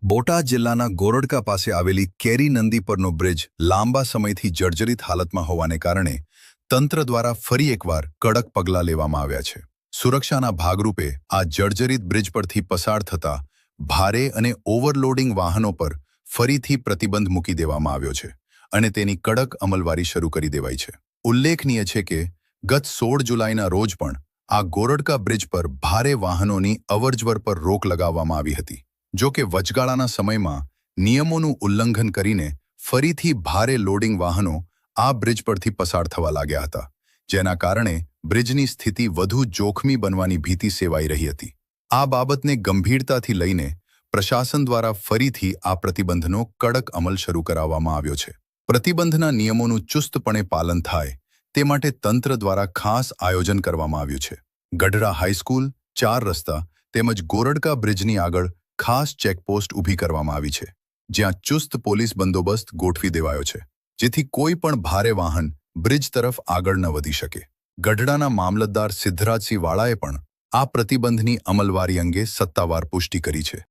બોટાદ જિલ્લાના ગોરડકા પાસે આવેલી કેરી નંદી પરનો બ્રિજ લાંબા સમયથી જર્જરિત હાલતમાં હોવાને કારણે તંત્ર દ્વારા ફરી એકવાર કડક પગલાં લેવામાં આવ્યા છે. સુરક્ષાના ભાગરૂપે આ જર્જરિત બ્રિજ પરથી પસાર થતા ભારે અને ઓવરલોડિંગ વાહનો પર ફરીથી પ્રતિબંધ મૂકી દેવામાં આવ્યો છે અને તેની કડક અમલવારી શરૂ કરી દેવાઈ છે. ઉલ્લેખનીય છે કે ગત 16 જુલાઈના રોજ પણ આ ગોરડકા બ્રિજ પર ભારે વાહનોની અવરજવર પર રોક લગાવવામાં આવી હતી. જો કે વચગાળાના સમયમાં નિયમોનું ઉલ્લંઘન કરીને ફરીથી ભારે લોડિંગ વાહનો આ બ્રિજ પરથી પસાર થવા લાગ્યા હતા, જેના કારણે બ્રિજની સ્થિતિ વધુ જોખમી બનવાની ભીતિ સેવાઈ રહી હતી. આ બાબતને ગંભીરતાથી લઈને પ્રશાસન દ્વારા ફરીથી આ પ્રતિબંધનો કડક અમલ શરૂ કરાવવામાં આવ્યો છે. પ્રતિબંધના નિયમોનું ચુસ્તપણે પાલન થાય તે માટે તંત્ર દ્વારા ખાસ આયોજન કરવામાં આવ્યું છે. ગઢડા હાઈસ્કૂલ, 4 રસ્તા તેમજ ગોરડકા બ્રિજની આગળ ખાસ ચેકપોસ્ટ ઊભી કરવામાં આવી છે, જ્યાં ચુસ્ત પોલીસ બંદોબસ્ત ગોઠવી દેવાયો છે, જેથી કોઈ પણ ભારે વાહન બ્રિજ તરફ આગળ ન વધી શકે. ગઢડાના મામલતદાર સિદ્ધરાજસિંહ વાળાએ પણ આ પ્રતિબંધની અમલવારી અંગે સત્તાવાર પુષ્ટિ કરી છે.